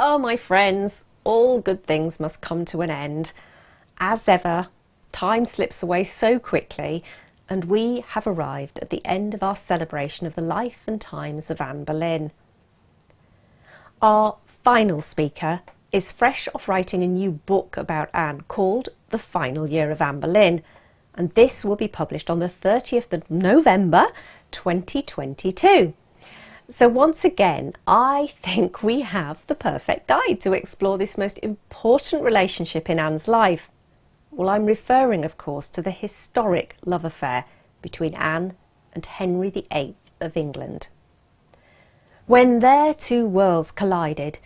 Oh, my friends, all good things must come to an end. As ever, time slips away so quickly, and we have arrived at the end of our celebration of the life and times of Anne Boleyn. Our final speaker is fresh off writing a new book about Anne called The Final Year of Anne Boleyn, and this will be published on the 30th of November 2022. So once again, I think we have the perfect guide to explore this most important relationship in Anne's life. Well, I'm referring, of course, to the historic love affair between Anne and Henry VIII of England. When their two worlds collided,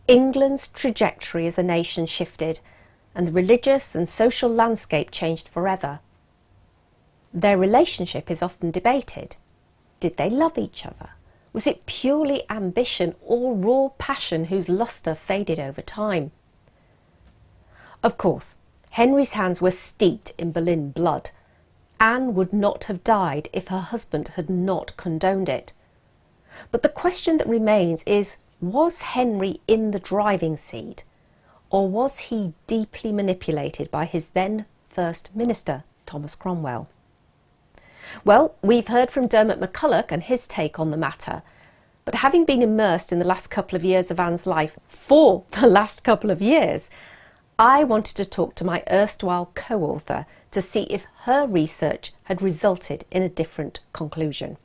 England's trajectory as a nation shifted, and the religious and social landscape changed forever. Their relationship is often debated. Did they love each other? Was it purely ambition or raw passion whose lustre faded over time? Of course, Henry's hands were steeped in Boleyn blood. Anne would not have died if her husband had not condoned it. But the question that remains is, was Henry in the driving seat, or was he deeply manipulated by his then First Minister, Thomas Cromwell? Well, we've heard from Dermot McCulloch and his take on the matter, but having been immersed in the last couple of years of Anne's life for the last couple of years, I wanted to talk to my erstwhile co-author to see if her research had resulted in a different conclusion.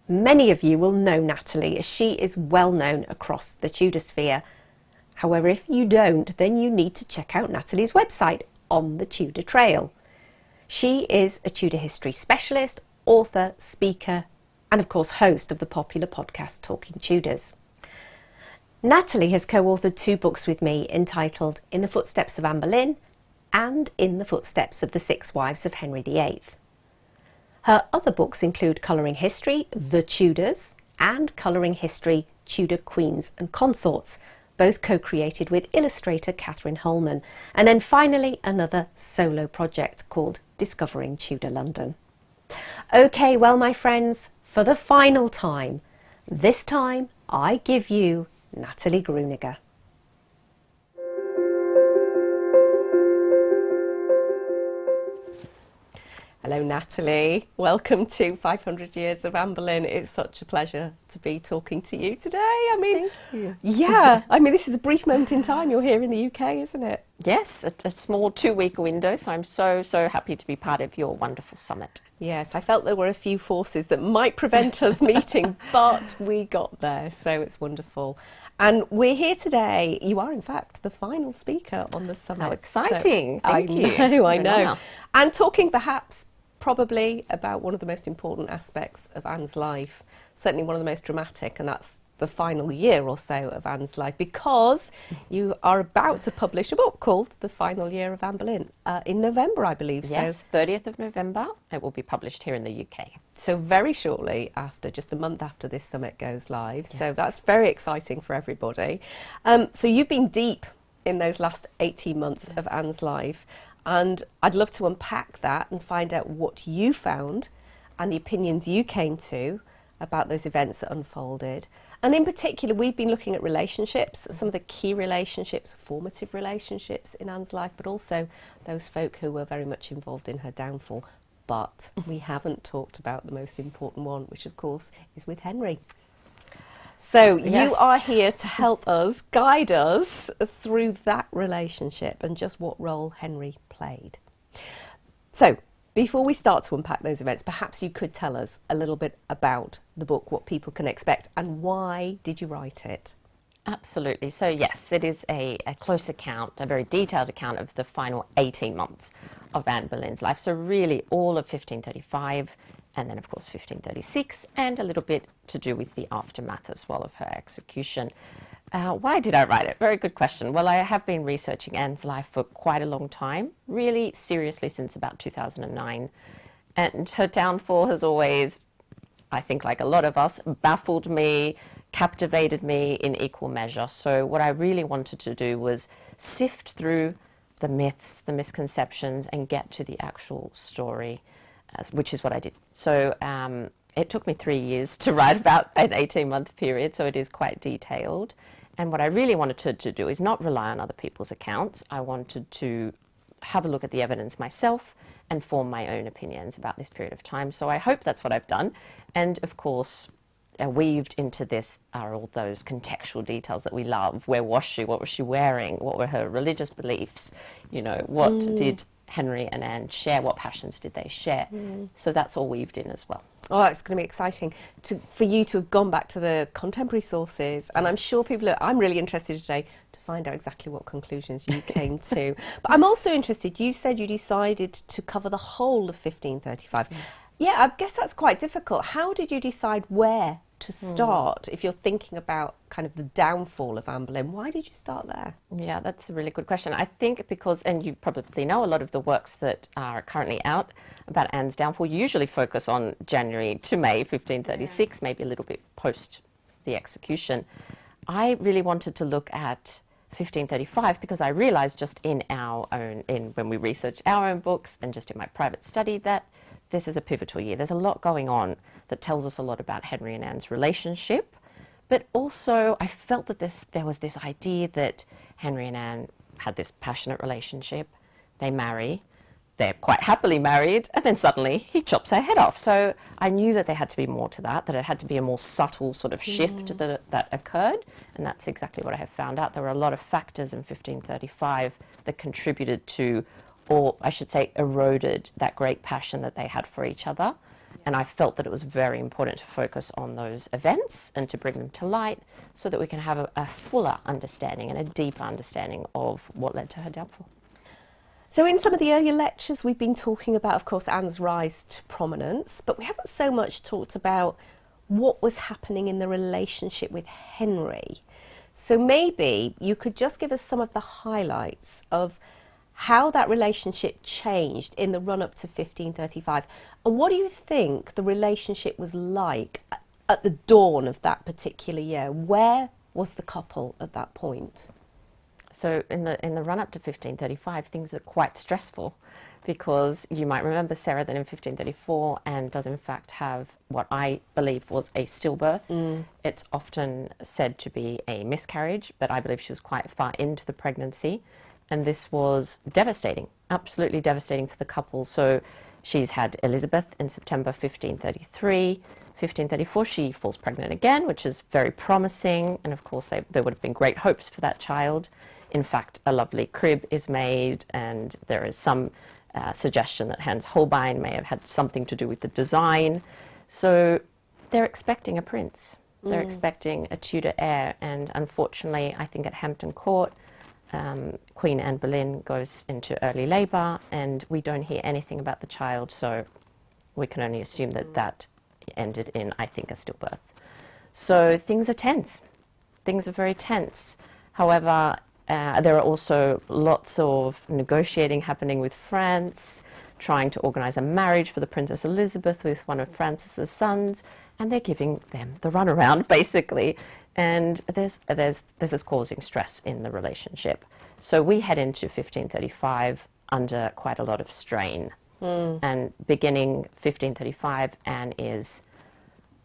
Many of you will know Natalie, as she is well known across the Tudor sphere. However, if you don't, then you need to check out Natalie's website, On the Tudor Trail. She is a Tudor history specialist, author, speaker, and of course host of the popular podcast Talking Tudors. Natalie has co-authored two books with me entitled In the Footsteps of Anne Boleyn and In the Footsteps of the Six Wives of Henry VIII. Her other books include Colouring History, The Tudors, and Colouring History, Tudor Queens and Consorts, both co-created with illustrator Catherine Holman, and then finally another solo project called Discovering Tudor London. Okay, well, my friends, for the final time, this time I give you Natalie Grueninger. Hello, Natalie. Welcome to 500 Years of Anne Boleyn. It's such a pleasure to be talking to you today. Thank you. Yeah, this is a brief moment in time. You're here in the UK, isn't it? Yes, a small 2-week window, so I'm so happy to be part of your wonderful summit. Yes, I felt there were a few forces that might prevent us meeting, but we got there, so it's wonderful. And we're here today. You are, in fact, the final speaker on the summit. How exciting. So Thank you. I know. And talking probably about one of the most important aspects of Anne's life, certainly one of the most dramatic, and that's the final year or so of Anne's life, because you are about to publish a book called The Final Year of Anne Boleyn in November, I believe. Yes, so 30th of November. It will be published here in the UK. So very shortly after, just a month after this summit goes live. Yes. So that's very exciting for everybody. So you've been deep in those last 18 months of Anne's life, and I'd love to unpack that and find out what you found and the opinions you came to about those events that unfolded. And in particular, we've been looking at relationships, some of the key relationships, formative relationships in Anne's life, but also those folk who were very much involved in her downfall. But we haven't talked about the most important one, which of course is with Henry. So Yes. you are here to help us, guide us through that relationship and just what role Henry played. So before we start to unpack those events, perhaps you could tell us a little bit about the book, what people can expect, and why did you write it? Absolutely. So yes, it is a close account, a very detailed account of the final 18 months of Anne Boleyn's life. So really all of 1535, and then of course 1536, and a little bit to do with the aftermath as well of her execution. Why did I write it? Very good question. Well, I have been researching Anne's life for quite a long time, really seriously since about 2009. And her downfall has always, I think like a lot of us, baffled me, captivated me in equal measure. So what I really wanted to do was sift through the myths, the misconceptions, and get to the actual story, which is what I did. So it took me 3 years to write about an 18-month period, so it is quite detailed. And what I really wanted to do is not rely on other people's accounts. I wanted to have a look at the evidence myself and form my own opinions about this period of time. So I hope that's what I've done. And of course, weaved into this are all those contextual details that we love. Where was she? What was she wearing? What were her religious beliefs? You know, what did Henry and Anne share? What passions did they share? So that's all weaved in as well. Oh, it's going to be exciting for you to have gone back to the contemporary sources. And I'm sure I'm really interested today to find out exactly what conclusions you came to. But I'm also interested, you said you decided to cover the whole of 1535. Yes. Yeah, I guess that's quite difficult. How did you decide where to start if you're thinking about kind of the downfall of Anne Boleyn? Why did you start there? Yeah, that's a really good question. I think because, and you probably know, a lot of the works that are currently out about Anne's downfall usually focus on January to May 1536, maybe a little bit post the execution. I really wanted to look at 1535 because I realized just when we researched our own books and just in my private study that this is a pivotal year. There's a lot going on that tells us a lot about Henry and Anne's relationship, but also I felt that there was this idea that Henry and Anne had this passionate relationship. They marry, they're quite happily married, and then suddenly he chops her head off. So I knew that there had to be more to that it had to be a more subtle sort of shift that occurred, and that's exactly what I have found out. There were a lot of factors in 1535 that contributed to, or I should say eroded, that great passion that they had for each other. And I felt that it was very important to focus on those events and to bring them to light so that we can have a fuller understanding and a deeper understanding of what led to her downfall. So in some of the earlier lectures we've been talking about, of course, Anne's rise to prominence, but we haven't so much talked about what was happening in the relationship with Henry. So maybe you could just give us some of the highlights of how that relationship changed in the run-up to 1535. And what do you think the relationship was like at the dawn of that particular year? Where was the couple at that point? So in the run-up to 1535, things are quite stressful because you might remember, Sarah, that in 1534, Anne does in fact have what I believe was a stillbirth. It's often said to be a miscarriage, but I believe she was quite far into the pregnancy. And this was devastating, absolutely devastating for the couple. So she's had Elizabeth in September 1533. 1534, she falls pregnant again, which is very promising. And of course, there would have been great hopes for that child. In fact, a lovely crib is made, and there is some suggestion that Hans Holbein may have had something to do with the design. So they're expecting a prince. They're expecting a Tudor heir. And unfortunately, I think at Hampton Court, Queen Anne Boleyn goes into early labour, and we don't hear anything about the child, so we can only assume that ended in, I think, a stillbirth. So things are tense. Things are very tense. However, there are also lots of negotiating happening with France, trying to organise a marriage for the Princess Elizabeth with one of Francis's sons, and they're giving them the runaround, basically. And this is causing stress in the relationship. So we head into 1535 under quite a lot of strain. And beginning 1535, Anne is,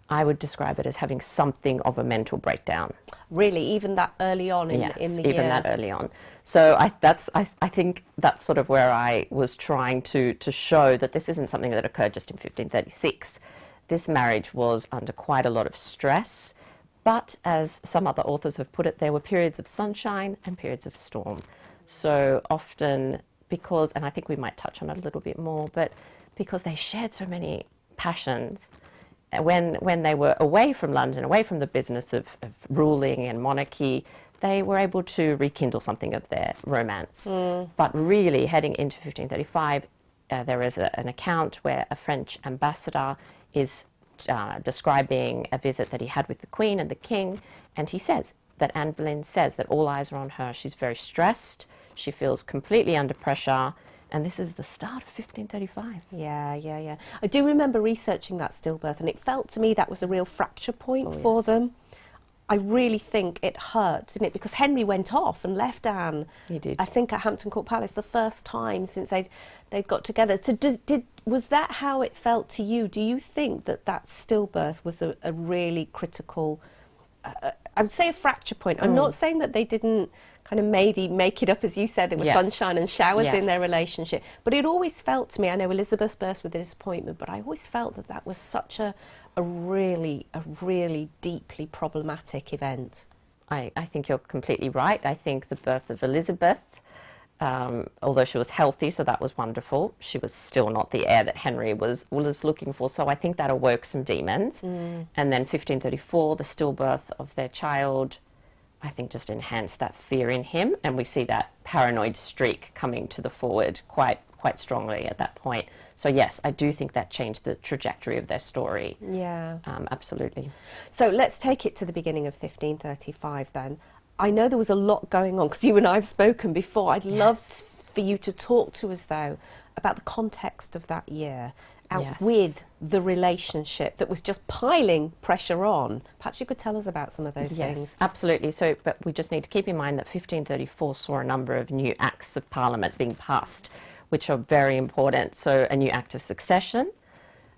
I would describe it as having something of a mental breakdown. Really, even that early on in the year? Even that early on. So I think that's sort of where I was trying to show that this isn't something that occurred just in 1536. This marriage was under quite a lot of stress. But as some other authors have put it, there were periods of sunshine and periods of storm. So often because, and I think we might touch on it a little bit more, but because they shared so many passions, when they were away from London, away from the business of ruling and monarchy, they were able to rekindle something of their romance. But really, heading into 1535, there is an account where a French ambassador is describing a visit that he had with the Queen and the King, and he says that Anne Boleyn says that all eyes are on her. She's very stressed. She feels completely under pressure. And this is the start of 1535. Yeah. I do remember researching that stillbirth, and it felt to me that was a real fracture point for them. I really think it hurt, didn't it? Because Henry went off and left Anne. He did. I think at Hampton Court Palace, the first time since they'd got together. So was that how it felt to you? Do you think that stillbirth was a really critical, I would say a fracture point? I'm not saying that they didn't kind of make it up, as you said, there was sunshine and showers in their relationship. But it always felt to me, I know Elizabeth burst with disappointment, but I always felt that was such a really deeply problematic event. I think you're completely right. I think the birth of Elizabeth, although she was healthy, so that was wonderful, she was still not the heir that Henry was looking for. So I think that awoke some demons. And then 1534, the stillbirth of their child, I think just enhanced that fear in him, and we see that paranoid streak coming to the forward quite strongly at that point. So yes, I do think that changed the trajectory of their story. Yeah. Absolutely. So let's take it to the beginning of 1535 then. I know there was a lot going on, because you and I have spoken before. I'd love for you to talk to us, though, about the context of that year, with the relationship that was just piling pressure on. Perhaps you could tell us about some of those things. Absolutely. So, but we just need to keep in mind that 1534 saw a number of new acts of Parliament being passed, which are very important. So a new act of succession,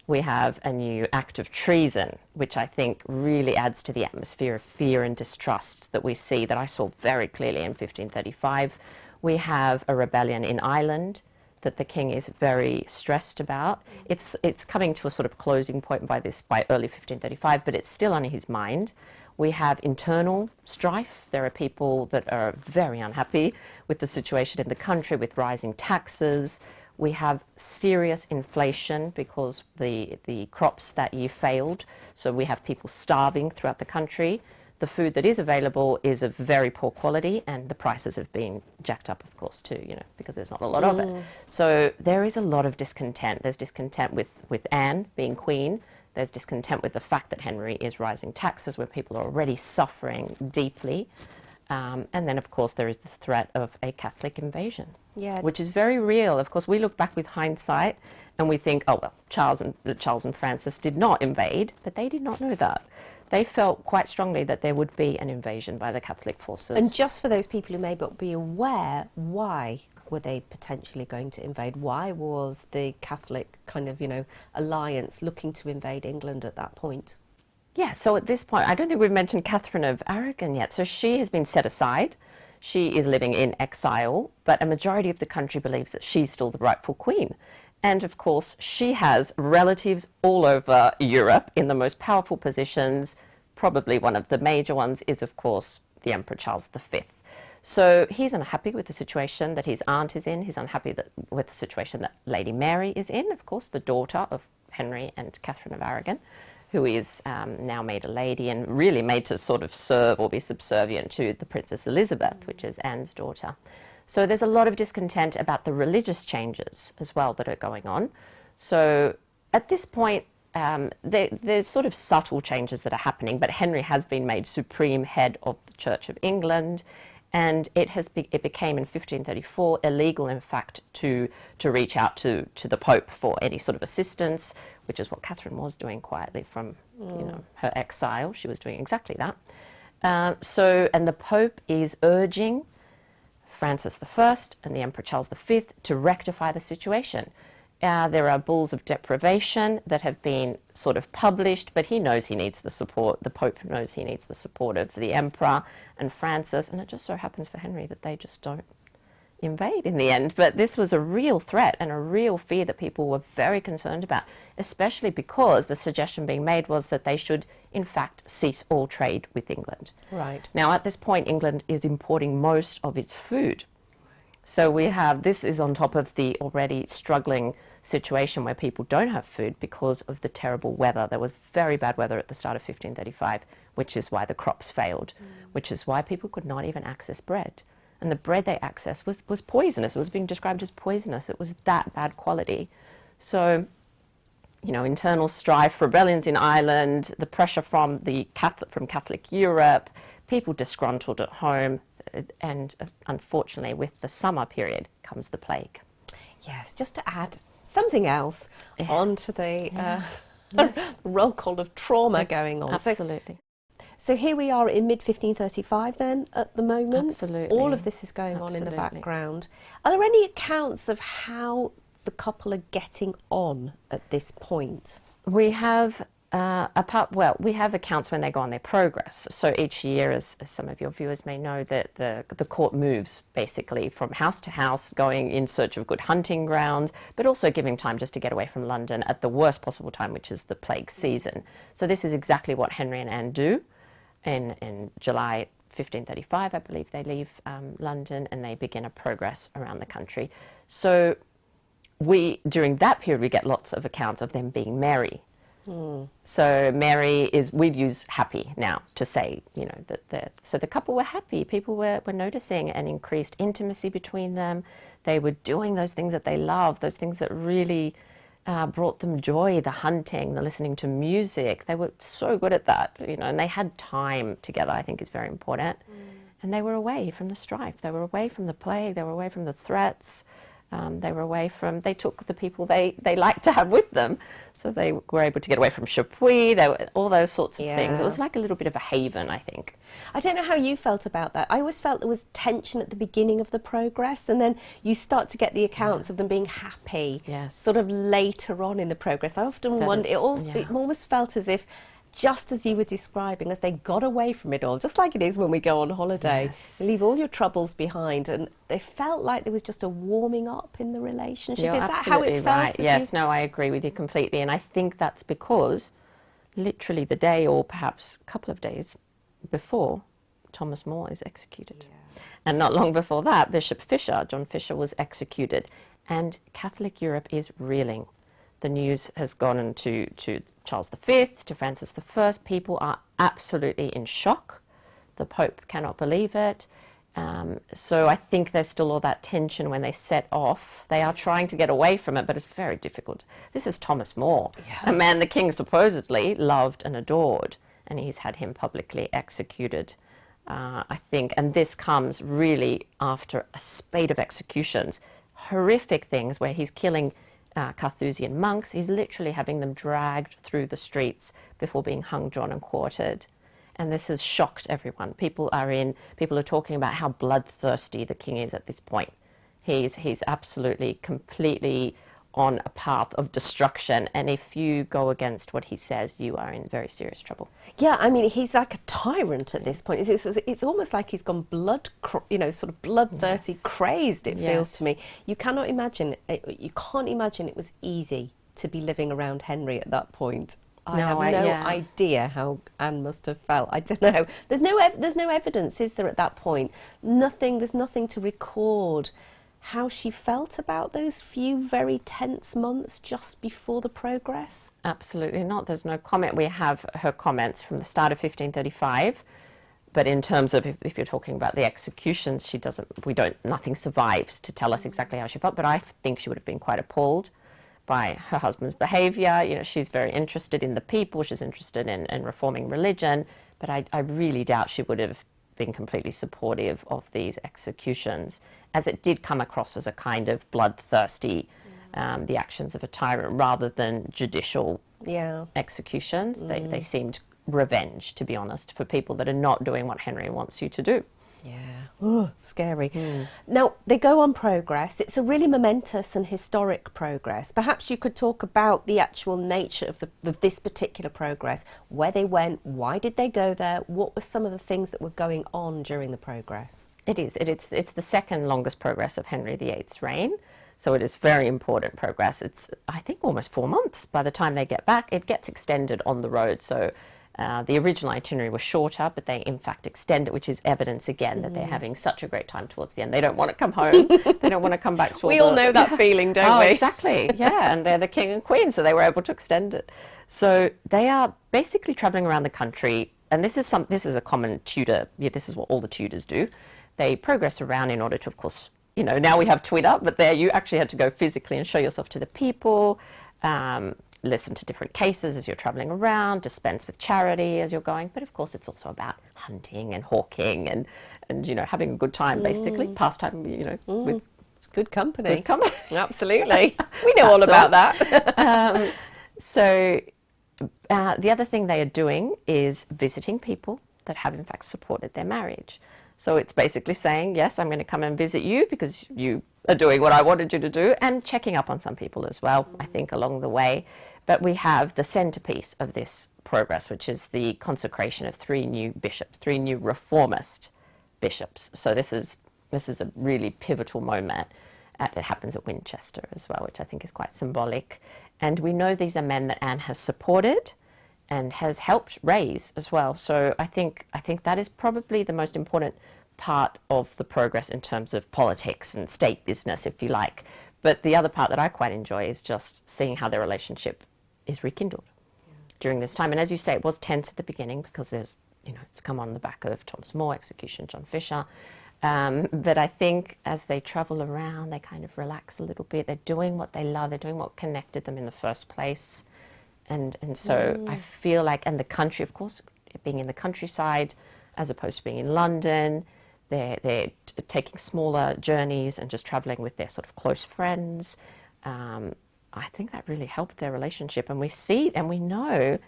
we have a new act of treason, which I think really adds to the atmosphere of fear and distrust that we see, that I saw very clearly in 1535. We have a rebellion in Ireland that the king is very stressed about. It's coming to a sort of closing point by early 1535, but it's still on his mind. We have internal strife. There are people that are very unhappy with the situation in the country, with rising taxes. We have serious inflation because the crops that year failed. So we have people starving throughout the country. The food that is available is of very poor quality, and the prices have been jacked up, of course, too, because there's not a lot of it. So there is a lot of discontent. There's discontent with Anne being queen. There's discontent with the fact that Henry is rising taxes, where people are already suffering deeply. And then, of course, there is the threat of a Catholic invasion, which is very real. Of course, we look back with hindsight and we think, oh, well, Charles and Francis did not invade, but they did not know that. They felt quite strongly that there would be an invasion by the Catholic forces. And just for those people who may not be aware, why were they potentially going to invade? Why was the Catholic kind of, alliance looking to invade England at that point? Yeah, so at this point, I don't think we've mentioned Catherine of Aragon yet. So she has been set aside. She is living in exile, but a majority of the country believes that she's still the rightful queen. And of course, she has relatives all over Europe in the most powerful positions. Probably one of the major ones is, of course, the Emperor Charles V. So he's unhappy with the situation that his aunt is in. He's unhappy with the situation that Lady Mary is in, of course, the daughter of Henry and Catherine of Aragon, who is now made a lady and really made to sort of serve or be subservient to the Princess Elizabeth, which is Anne's daughter. So there's a lot of discontent about the religious changes as well that are going on. So at this point, there's sort of subtle changes that are happening, but Henry has been made supreme head of the Church of England, and it became in 1534 illegal, in fact, to reach out to the Pope for any sort of assistance, which is what Catherine was doing quietly from her exile. She was doing exactly that. And the Pope is urging Francis I and the Emperor Charles V to rectify the situation. There are bulls of deprivation that have been sort of published, but he knows he needs the support. The Pope knows he needs the support of the Emperor and Francis, and it just so happens for Henry that they just don't invade in the end. But this was a real threat and a real fear that people were very concerned about, especially because the suggestion being made was that they should, in fact, cease all trade with England. Right. Now, at this point, England is importing most of its food. So we have, this is on top of the already struggling situation where people don't have food because of the terrible weather. There was very bad weather at the start of 1535, which is why the crops failed, which is why people could not even access bread. And the bread they accessed was poisonous. It was being described as poisonous. It was that bad quality. So, you know, internal strife, rebellions in Ireland, the pressure from Catholic Europe, people disgruntled at home, and unfortunately with the summer period comes the plague. Yes, just to add something else onto the roll call of trauma going on. Absolutely. So here we are in mid-1535 then, at the moment. Absolutely. All of this is going on in the background. Are there any accounts of how the couple are getting on at this point? We have, we have accounts when they go on their progress. So each year, as some of your viewers may know, that the court moves basically from house to house, going in search of good hunting grounds, but also giving time just to get away from London at the worst possible time, which is the plague season. So this is exactly what Henry and Anne do. In July 1535, I believe, they leave London and they begin a progress around the country. So during that period, we get lots of accounts of them being merry. So merry we'd use happy now to say, you know, so the couple were happy. People were noticing an increased intimacy between them. They were doing those things that they loved, those things that really brought them joy, the hunting, the listening to music. They were so good at that, you know, and they had time together, I think is very important. And they were away from the strife. They were away from the plague. They were away from the threats. They took the people they liked to have with them. So they were able to get away from Chapuis, all those sorts of things. It was like a little bit of a haven, I think. I don't know how you felt about that. I always felt there was tension at the beginning of the progress, and then you start to get the accounts of them being happy sort of later on in the progress. I often wonder, it almost felt as if, just as you were describing, as they got away from it all, just like it is when we go on holiday, you leave all your troubles behind, and they felt like there was just a warming up in the relationship. You're is that how it felt? Right. Yes, no, I agree with you completely, and I think that's because literally the day, or perhaps a couple of days before, Thomas More is executed. And not long before that, Bishop Fisher, John Fisher, was executed, and Catholic Europe is reeling. The news has gone into Charles V, to Francis I. People are absolutely in shock. The Pope cannot believe it. So I think there's still all that tension when they set off. They are trying to get away from it, but it's very difficult. This is Thomas More, a man the king supposedly loved and adored, and he's had him publicly executed, I think. And this comes really after a spate of executions, horrific things where he's killing Carthusian monks. He's literally having them dragged through the streets before being hung, drawn and quartered. And this has shocked everyone. People are talking about how bloodthirsty the king is at this point. He's absolutely, completely on a path of destruction. And if you go against what he says, you are in very serious trouble. Yeah, I mean, he's like a tyrant at this point. It's almost like he's gone sort of bloodthirsty, crazed, it feels to me. You can't imagine it was easy to be living around Henry at that point. I have no idea how Anne must have felt. I don't know. There's no evidence, is there, at that point? There's nothing to record how she felt about those few very tense months just before the progress? Absolutely not. There's no comment. We have her comments from the start of 1535, but in terms of if you're talking about the executions, nothing survives to tell us exactly how she felt, but I think she would have been quite appalled by her husband's behavior. You know, she's very interested in the people, she's interested in reforming religion, but I really doubt she would have been completely supportive of these executions, as it did come across as a kind of bloodthirsty, the actions of a tyrant rather than judicial executions. They seemed revenge, to be honest, for people that are not doing what Henry wants you to do. Yeah, scary. Now, they go on progress. It's a really momentous and historic progress. Perhaps you could talk about the actual nature of this particular progress, where they went, why did they go there, what were some of the things that were going on during the progress? It's the second longest progress of Henry VIII's reign, so it is very important progress. It's, I think, almost 4 months by the time they get back. It gets extended on the road, so The original itinerary was shorter, but they in fact extend it, which is evidence again that they're having such a great time towards the end. They don't want to come home. They don't want to come back to all We all know that feeling, don't we? Exactly. Yeah, and they're the king and queen, so they were able to extend it. So they are basically traveling around the country, and this is a common Tudor. Yeah, this is what all the Tudors do. They progress around in order to, of course, now we have Twitter, but there you actually had to go physically and show yourself to the people. Listen to different cases as you're traveling around, dispense with charity as you're going. But of course, it's also about hunting and hawking and having a good time, basically. Pastime, with Good company. good company. Absolutely. We know all about that. So the other thing they are doing is visiting people that have in fact supported their marriage. So it's basically saying, yes, I'm going to come and visit you because you are doing what I wanted you to do, and checking up on some people as well, I think, along the way. But we have the centerpiece of this progress, which is the consecration of 3 new bishops, 3 new reformist bishops. So this is a really pivotal moment. It happens at Winchester as well, which I think is quite symbolic. And we know these are men that Anne has supported and has helped raise as well. So I think that is probably the most important part of the progress in terms of politics and state business, if you like. But the other part that I quite enjoy is just seeing how their relationship is rekindled during this time. And as you say, it was tense at the beginning because there's, it's come on the back of Thomas More execution, John Fisher. But I think as they travel around, they kind of relax a little bit. They're doing what they love. They're doing what connected them in the first place. And so I feel like, and the country, of course, being in the countryside as opposed to being in London, they're taking smaller journeys and just traveling with their sort of close friends. I think that really helped their relationship. And we see and we know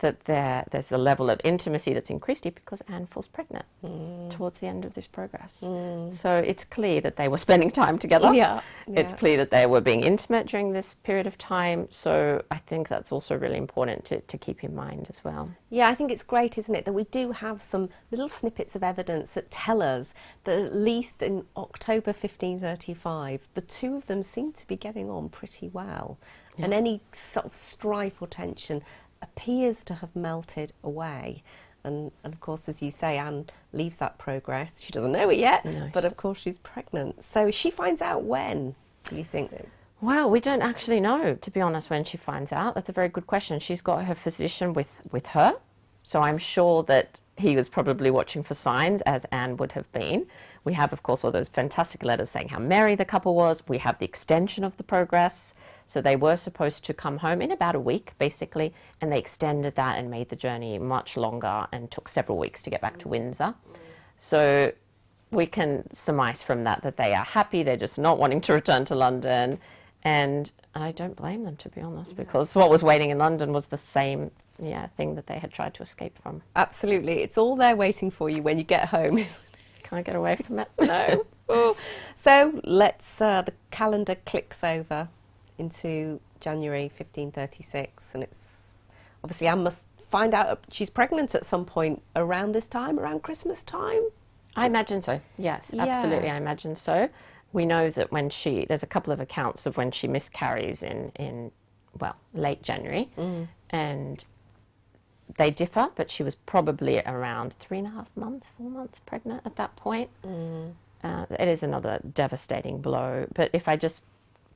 that there's a level of intimacy that's increased here because Anne falls pregnant towards the end of this progress. So it's clear that they were spending time together. Yeah. It's clear that they were being intimate during this period of time. So I think that's also really important to keep in mind as well. Yeah, I think it's great, isn't it, that we do have some little snippets of evidence that tell us that at least in October 1535, the 2 of them seem to be getting on pretty well. Yeah. And any sort of strife or tension appears to have melted away. And of course, as you say, Anne leaves that progress. She doesn't know it yet, but of course she's pregnant. So she finds out when, do you think? Well, we don't actually know, to be honest, when she finds out. That's a very good question. She's got her physician with her, so I'm sure that he was probably watching for signs, as Anne would have been. We have, of course, all those fantastic letters saying how merry the couple was. We have the extension of the progress. So they were supposed to come home in about a week, basically, and they extended that and made the journey much longer and took several weeks to get back to Windsor. So we can surmise from that they are happy. They're just not wanting to return to London. And I don't blame them, to be honest, because what was waiting in London was the same thing that they had tried to escape from. Absolutely. It's all there waiting for you when you get home. Can't get away from it. No. Oh. So let's, the calendar clicks over into January 1536, and it's obviously Anne must find out she's pregnant at some point around this time, around Christmas time. I imagine so. Yes, absolutely. I imagine so. We know that when there's a couple of accounts of when she miscarries in late January, and they differ, but she was probably around 3.5 months, 4 months pregnant at that point. It is another devastating blow. But if I just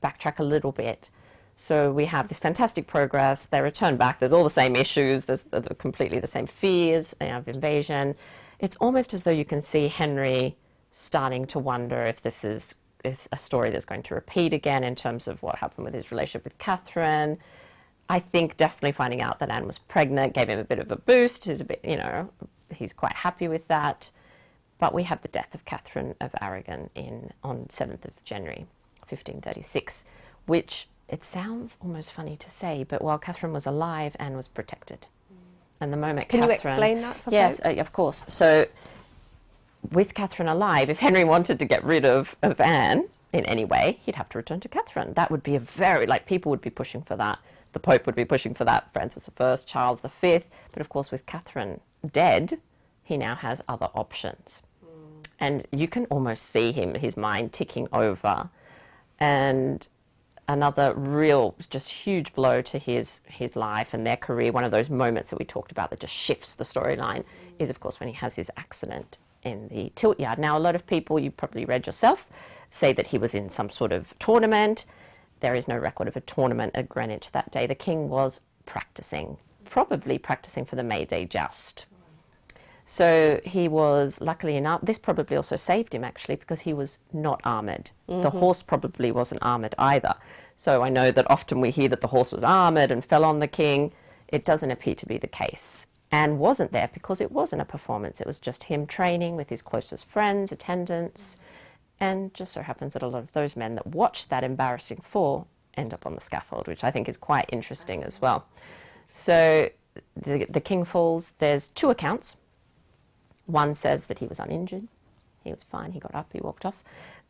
backtrack a little bit. So we have this fantastic progress. They return back. There's all the same issues. There's completely the same fears of invasion. It's almost as though you can see Henry starting to wonder if this is a story that's going to repeat again in terms of what happened with his relationship with Catherine. I think definitely finding out that Anne was pregnant gave him a bit of a boost. He's quite happy with that. But we have the death of Catherine of Aragon on 7th of January. 1536, which it sounds almost funny to say, but while Catherine was alive, Anne was protected. And the moment Can you explain that for Yes, of course. So with Catherine alive, if Henry wanted to get rid of Anne in any way, he'd have to return to Catherine. That would be people would be pushing for that. The Pope would be pushing for that, Francis I, Charles V. But of course, with Catherine dead, he now has other options. And you can almost see his mind ticking over. And another real, just huge blow to his life and their career, one of those moments that we talked about that just shifts the storyline, is of course when he has his accident in the tilt yard. Now, a lot of people, you probably read yourself, say that he was in some sort of tournament. There is no record of a tournament at Greenwich that day. The king was practicing, probably practicing for the May Day joust. So he was, luckily enough, this probably also saved him actually, because he was not armoured. The horse probably wasn't armoured either. So I know that often we hear that the horse was armoured and fell on the king. It doesn't appear to be the case. Anne wasn't there because it wasn't a performance. It was just him training with his closest friends, attendants, and just so happens that a lot of those men that watched that embarrassing fall end up on the scaffold, which I think is quite interesting as well. So the king falls. There's two accounts. One says that he was uninjured, he was fine, he got up, he walked off.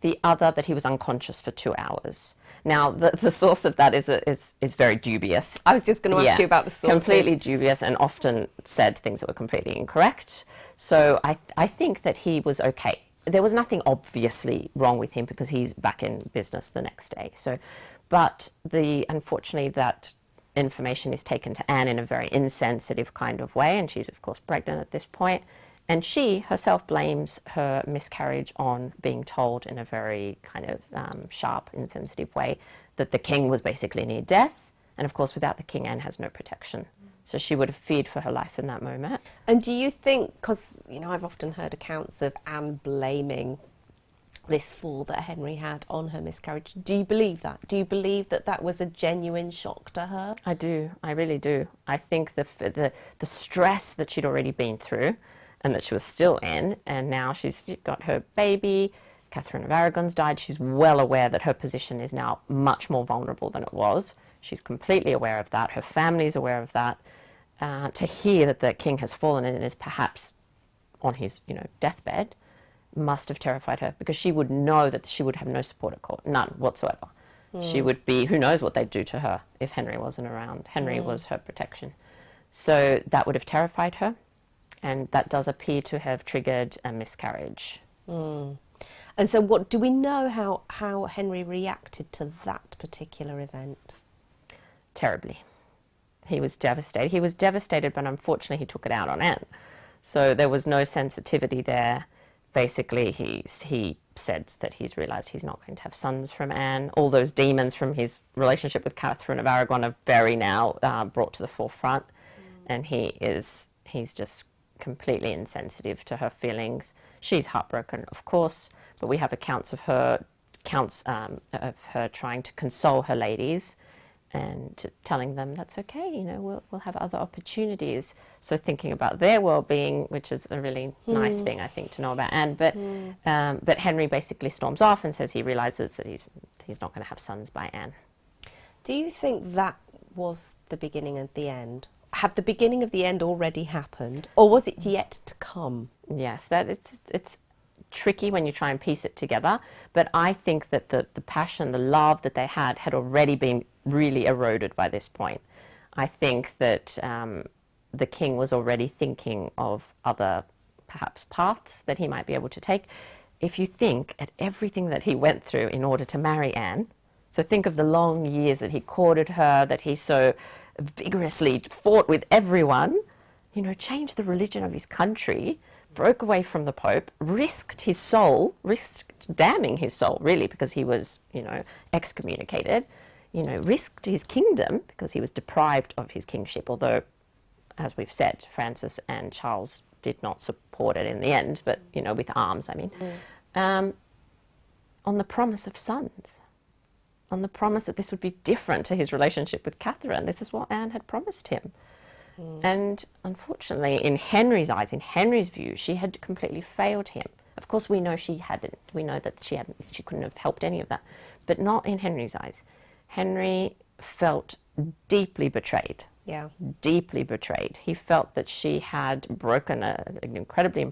The other, that he was unconscious for 2 hours. Now, the source of that is very dubious. I was just going to ask you about the sources. Completely dubious, and often said things that were completely incorrect. So I think that he was okay. There was nothing obviously wrong with him because he's back in business the next day. So, but unfortunately that information is taken to Anne in a very insensitive kind of way, and she's of course pregnant at this point. And she herself blames her miscarriage on being told in a very kind of sharp, insensitive way that the king was basically near death. And of course, without the king, Anne has no protection. So she would have feared for her life in that moment. And do you think, because, I've often heard accounts of Anne blaming this fall that Henry had on her miscarriage. Do you believe that? Do you believe that that was a genuine shock to her? I do. I really do. I think the stress that she'd already been through, and that she was still in, and now she's got her baby, Catherine of Aragon's died, she's well aware that her position is now much more vulnerable than it was. She's completely aware of that. Her family is aware of that. To hear that the king has fallen and is perhaps on his, deathbed, must have terrified her, because she would know that she would have no support at court, none whatsoever. She would be, who knows what they'd do to her if Henry wasn't around. Henry was her protection. So that would have terrified her. And that does appear to have triggered a miscarriage. And so what do we know how Henry reacted to that particular event? Terribly. He was devastated. He was devastated, but unfortunately he took it out on Anne. So there was no sensitivity there. Basically, he said that he's realised he's not going to have sons from Anne. All those demons from his relationship with Catherine of Aragon are very now brought to the forefront. And he's just completely insensitive to her feelings. She's heartbroken, of course, but we have accounts of her trying to console her ladies and telling them that's okay, we'll have other opportunities. So thinking about their well-being, which is a really nice thing, I think, to know about Anne. But Henry basically storms off and says he realises that he's not going to have sons by Anne. Do you think that was the beginning and the end? Have the beginning of the end already happened, or was it yet to come? Yes, it's tricky when you try and piece it together, but I think that the passion, the love that they had already been really eroded by this point. I think that the king was already thinking of other, perhaps, paths that he might be able to take. If you think at everything that he went through in order to marry Anne, so think of the long years that he courted her, that he so vigorously fought with everyone, changed the religion of his country, broke away from the Pope, risked damning his soul, really, because he was, excommunicated, risked his kingdom because he was deprived of his kingship, although, as we've said, Francis and Charles did not support it in the end, but, with arms, on the promise of sons. On the promise that this would be different to his relationship with Catherine. This is what Anne had promised him. And unfortunately, in Henry's eyes, in Henry's view, she had completely failed him. Of course, we know she hadn't. We know that she couldn't have helped any of that. But not in Henry's eyes. Henry felt deeply betrayed. Yeah. Deeply betrayed. He felt that she had broken an incredibly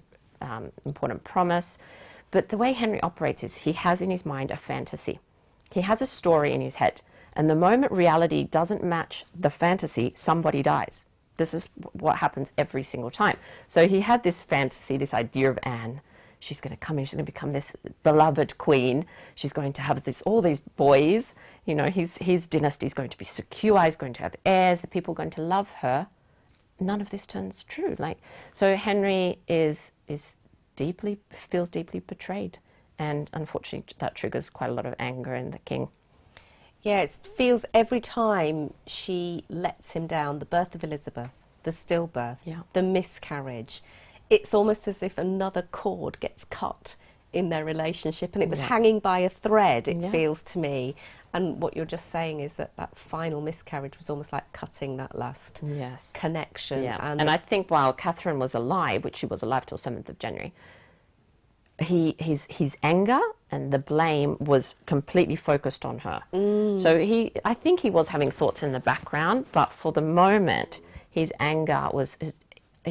important promise. But the way Henry operates is he has in his mind a fantasy. He has a story in his head, and the moment reality doesn't match the fantasy, somebody dies. This is what happens every single time. So he had this fantasy, this idea of Anne. she's going to come in, she's going to become this beloved queen, she's going to have all these boys, you know, his dynasty is going to be secure, he's going to have heirs, the people are going to love her. None of this turns true. So Henry feels deeply betrayed, and unfortunately that triggers quite a lot of anger in the king. Yeah, it feels every time she lets him down, the birth of Elizabeth, the stillbirth, the miscarriage, it's almost as if another cord gets cut in their relationship, and it was hanging by a thread, it feels to me. And what you're just saying is that final miscarriage was almost like cutting that last connection. Yeah. And I think while Catherine was alive, which she was alive till 7th of January, his anger and the blame was completely focused on her. So I think he was having thoughts in the background, but for the moment, his anger was,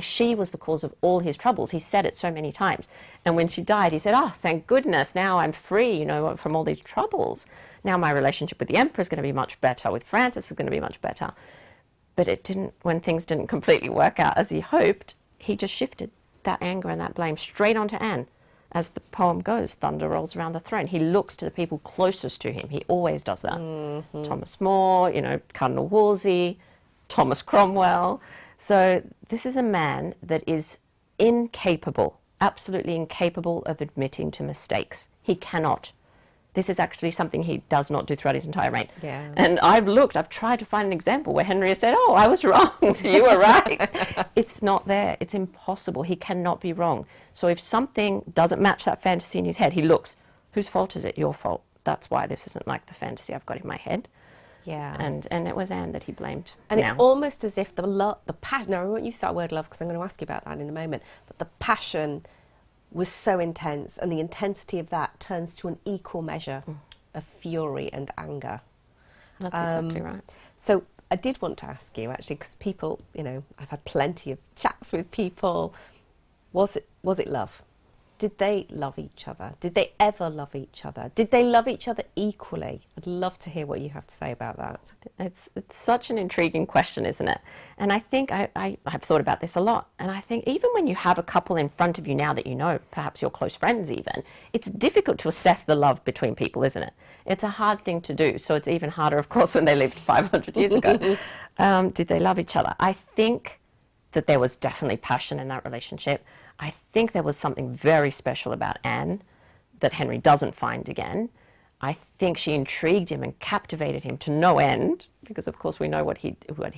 she was the cause of all his troubles. He said it so many times. And when she died, he said, oh, thank goodness, now I'm free, you know, from all these troubles. Now my relationship with the emperor is going to be much better, with Francis is going to be much better. But it didn't, when things didn't completely work out as he hoped, he just shifted that anger and that blame straight onto Anne. As the poem goes, thunder rolls around the throne. He looks to the people closest to him. He always does that. Thomas More, you know, Cardinal Wolsey, Thomas Cromwell. So this is a man that is incapable, absolutely incapable of admitting to mistakes. He cannot. This is actually something he does not do throughout his entire reign. Yeah. And I've tried to find an example where Henry has said, oh, I was wrong, you were right. It's not there. It's impossible. He cannot be wrong. So if something doesn't match that fantasy in his head, he looks, whose fault is it? Your fault. That's why this isn't like the fantasy I've got in my head. Yeah. And it was Anne that he blamed. And it's almost as if the passion, now I won't use that word love because I'm going to ask you about that in a moment, but the passion was so intense, and the intensity of that turns to an equal measure of fury and anger. That's exactly right. So I did want to ask you, actually, because people, you know, I've had plenty of chats with people. Was it love? Did they love each other? Did they ever love each other? Did they love each other equally? I'd love to hear what you have to say about that. It's such an intriguing question, isn't it? And I think I've thought about this a lot. And I think even when you have a couple in front of you now that you know, perhaps you're close friends even, it's difficult to assess the love between people, isn't it? It's a hard thing to do. So it's even harder, of course, when they lived 500 years ago. Did they love each other? I think that there was definitely passion in that relationship. I think there was something very special about Anne that Henry doesn't find again. I think she intrigued him and captivated him to no end, because of course we know what he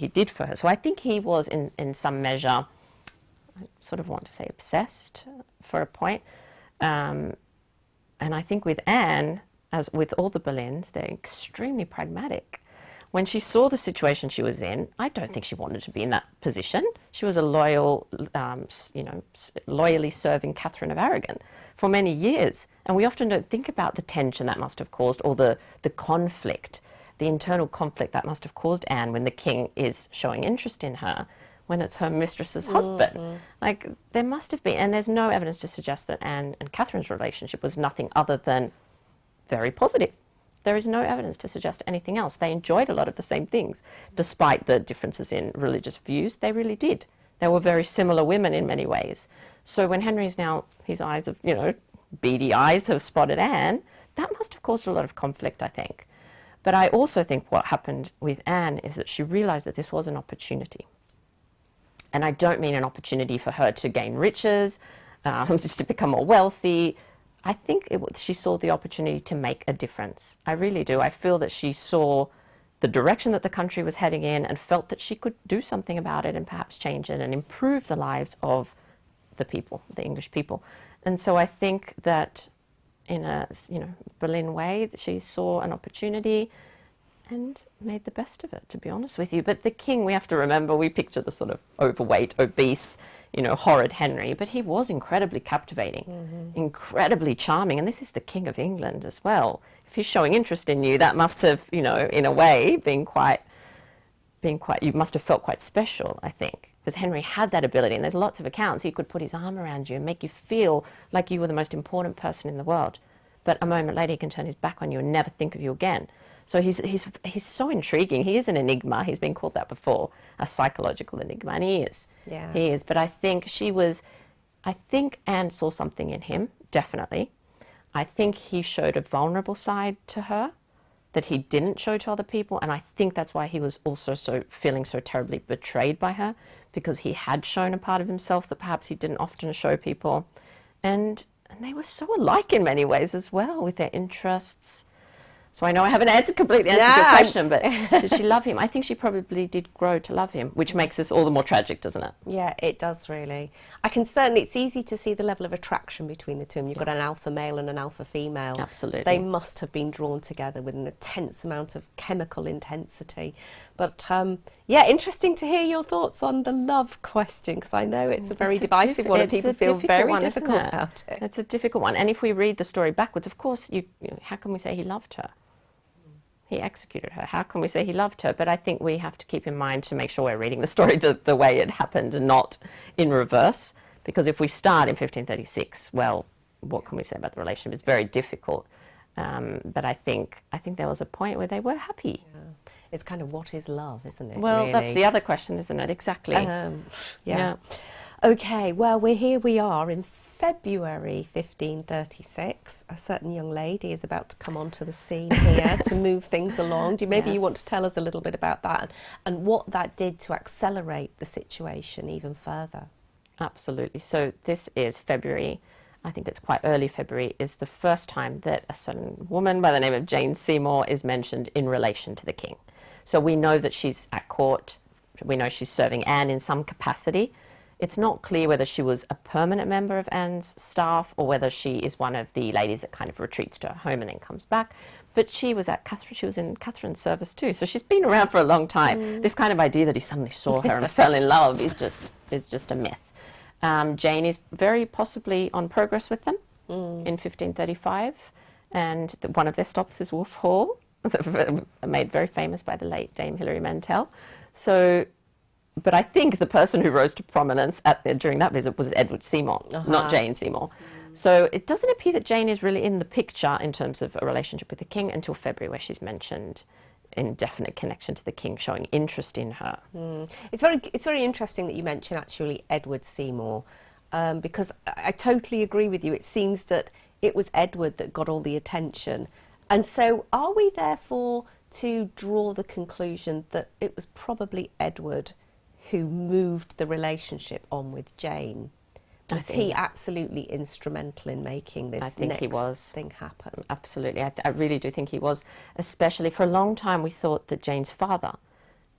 did for her. So I think he was in some measure, I sort of want to say obsessed for a point. And I think with Anne, as with all the Boleyns, they're extremely pragmatic. When she saw the situation she was in, I don't think she wanted to be in that position. She was a loyal, loyally serving Catherine of Aragon for many years. And we often don't think about the tension that must have caused, or the conflict, the internal conflict that must have caused Anne when the king is showing interest in her, when it's her mistress's husband. Like, there must have been, and there's no evidence to suggest that Anne and Catherine's relationship was nothing other than very positive. There is no evidence to suggest anything else. They enjoyed a lot of the same things. Despite the differences in religious views, they really did. They were very similar women in many ways. So when Henry's now, his eyes of, beady eyes have spotted Anne, that must have caused a lot of conflict, I think. But I also think what happened with Anne is that she realized that this was an opportunity. And I don't mean an opportunity for her to gain riches, just to become more wealthy. I think she saw the opportunity to make a difference. I really do. I feel that she saw the direction that the country was heading in and felt that she could do something about it and perhaps change it and improve the lives of the people, the English people. And so I think that in a Boleyn way, she saw an opportunity and made the best of it, to be honest with you. But the king, we have to remember, we picture the sort of overweight, obese, horrid Henry, but he was incredibly captivating, incredibly charming, and this is the King of England as well. If he's showing interest in you, that must have, in a way, you must have felt quite special, I think, because Henry had that ability, and there's lots of accounts. He could put his arm around you and make you feel like you were the most important person in the world, but a moment later he can turn his back on you and never think of you again. So he's so intriguing. He is an enigma. He's been called that before, a psychological enigma, and he is. Yeah. He is. But I think Anne saw something in him definitely. I think he showed a vulnerable side to her that he didn't show to other people, and I think that's why he was also feeling so terribly betrayed by her, because he had shown a part of himself that perhaps he didn't often show people, and they were so alike in many ways as well, with their interests. So I know I haven't completely answered your question, but did she love him? I think she probably did grow to love him, which makes this all the more tragic, doesn't it? Yeah, it does really. I can certainly, it's easy to see the level of attraction between the two. You've got an alpha male and an alpha female. Absolutely. They must have been drawn together with an intense amount of chemical intensity. But yeah, interesting to hear your thoughts on the love question, because I know it's a very divisive one and people feel very difficult about it. It's a difficult one. And if we read the story backwards, of course, how can we say he loved her? He executed her. How can we say he loved her? But I think we have to keep in mind to make sure we're reading the story the way it happened and not in reverse. Because if we start in 1536, well, what can we say about the relationship? It's very difficult. But I think there was a point where they were happy. Yeah. It's kind of, what is love, isn't it? Well, really? That's the other question, isn't it? Exactly. Yeah. Okay, well, we are in February 1536. A certain young lady is about to come onto the scene here to move things along. Maybe you want to tell us a little bit about that and what that did to accelerate the situation even further. Absolutely. So this is February, I think it's quite early February, is the first time that a certain woman by the name of Jane Seymour is mentioned in relation to the king. So we know that she's at court, we know she's serving Anne in some capacity. It's not clear whether she was a permanent member of Anne's staff or whether she is one of the ladies that kind of retreats to her home and then comes back. But she was in Catherine's service too, so she's been around for a long time. This kind of idea that he suddenly saw her and fell in love is just a myth. Jane is very possibly on progress with them in 1535, and one of their stops is Wolf Hall, made very famous by the late Dame Hilary Mantel. So, but I think the person who rose to prominence during that visit was Edward Seymour, not Jane Seymour. So it doesn't appear that Jane is really in the picture in terms of a relationship with the king until February, where she's mentioned in definite connection to the king, showing interest in her. It's very interesting that you mention actually Edward Seymour, because I totally agree with you. It seems that it was Edward that got all the attention. And so are we therefore to draw the conclusion that it was probably Edward who moved the relationship on with Jane? Was he absolutely instrumental in making this thing happen? Absolutely. I really do think he was, especially for a long time we thought that Jane's father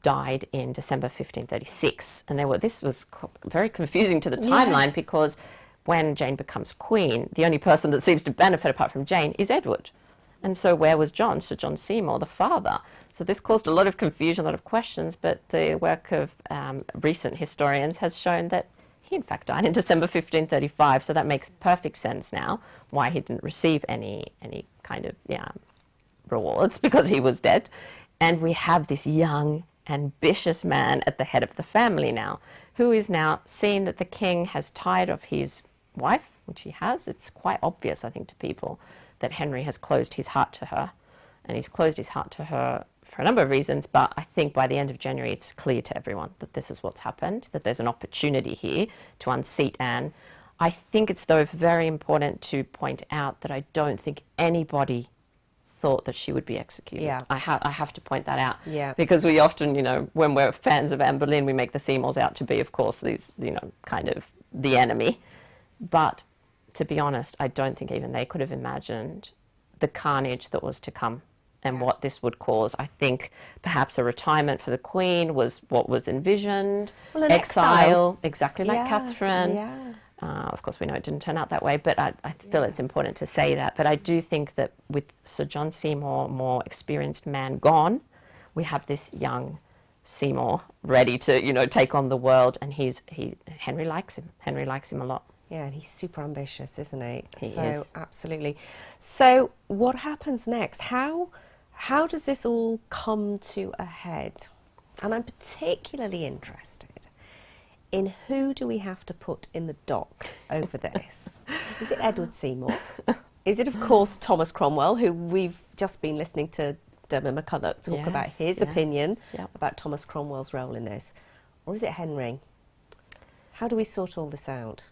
died in December 1536. And this was very confusing to the timeline, because when Jane becomes queen, the only person that seems to benefit apart from Jane is Edward. And so where was John? Sir John Seymour, the father. So this caused a lot of confusion, a lot of questions, but the work of recent historians has shown that he in fact died in December 1535, so that makes perfect sense now why he didn't receive any kind of rewards, because he was dead. And we have this young, ambitious man at the head of the family now, who is now seeing that the king has tired of his wife, which he has. It's quite obvious, I think, to people that Henry has closed his heart to her, and he's closed his heart to her for a number of reasons, but I think by the end of January it's clear to everyone that this is what's happened, that there's an opportunity here to unseat Anne. I think it's, though, very important to point out that I don't think anybody thought that she would be executed. Yeah. I have to point that out. Yeah. Because we often, when we're fans of Anne Boleyn, we make the Seymours out to be, of course, these, kind of the enemy. But to be honest, I don't think even they could have imagined the carnage that was to come and what this would cause. I think perhaps a retirement for the Queen was what was envisioned. Well, an exile, exactly like Catherine. Yeah. Of course, we know it didn't turn out that way, but I feel it's important to say that. But I do think that with Sir John Seymour, more experienced man, gone, we have this young Seymour ready to, take on the world, and Henry likes him. Henry likes him a lot. Yeah, and he's super ambitious, isn't he? He is. Absolutely. So what happens next? How does this all come to a head? And I'm particularly interested in who do we have to put in the dock over this? Is it Edward Seymour? Is it, of course, Thomas Cromwell, who we've just been listening to Dermot McCulloch talk about his opinion about Thomas Cromwell's role in this? Or is it Henry? How do we sort all this out?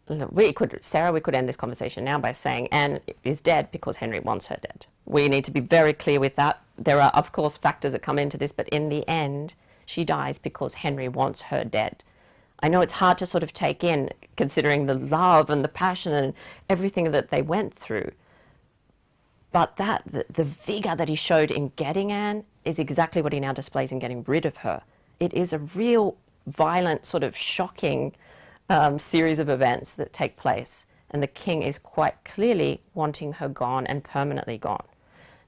Sarah, we could end this conversation now by saying Anne is dead because Henry wants her dead. We need to be very clear with that. There are, of course, factors that come into this, but in the end, she dies because Henry wants her dead. I know it's hard to sort of take in, considering the love and the passion and everything that they went through. But the vigor that he showed in getting Anne is exactly what he now displays in getting rid of her. It is a real violent, sort of shocking series of events that take place. And the king is quite clearly wanting her gone and permanently gone.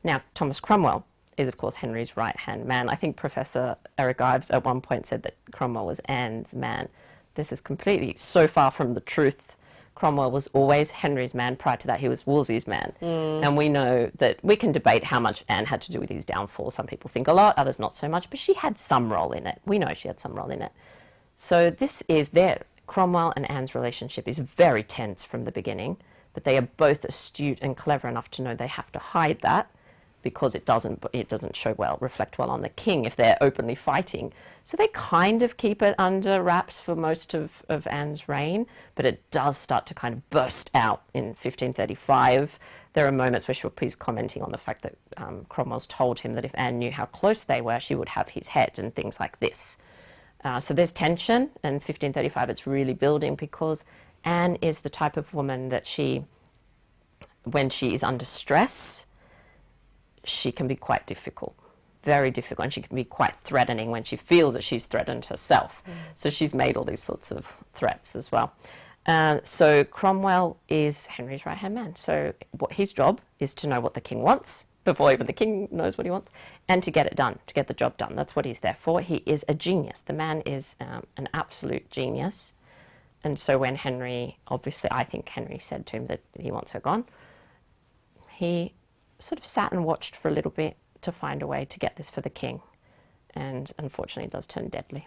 Now, Thomas Cromwell is, of course, Henry's right-hand man. I think Professor Eric Ives at one point said that Cromwell was Anne's man. This is completely so far from the truth. Cromwell was always Henry's man. Prior to that, he was Wolsey's man. And we know that we can debate how much Anne had to do with his downfall. Some people think a lot, others not so much, but she had some role in it. We know she had some role in it. So this is Cromwell and Anne's relationship is very tense from the beginning, but they are both astute and clever enough to know they have to hide that because it doesn't reflect well on the king if they're openly fighting. So they kind of keep it under wraps for most of Anne's reign, but it does start to kind of burst out in 1535. There are moments where she's commenting on the fact that Cromwell's told him that if Anne knew how close they were, she would have his head and things like this. So there's tension, and 1535 it's really building because Anne is the type of woman that when she is under stress, she can be quite difficult, very difficult, and she can be quite threatening when she feels that she's threatened herself. So she's made all these sorts of threats as well. So Cromwell is Henry's right-hand man. So his job is to know what the king wants before even the king knows what he wants, and to get it done, to get the job done. That's what he's there for. He is a genius. The man is an absolute genius. And so when Henry, obviously, I think Henry said to him that he wants her gone, he sort of sat and watched for a little bit to find a way to get this for the king. And unfortunately, it does turn deadly.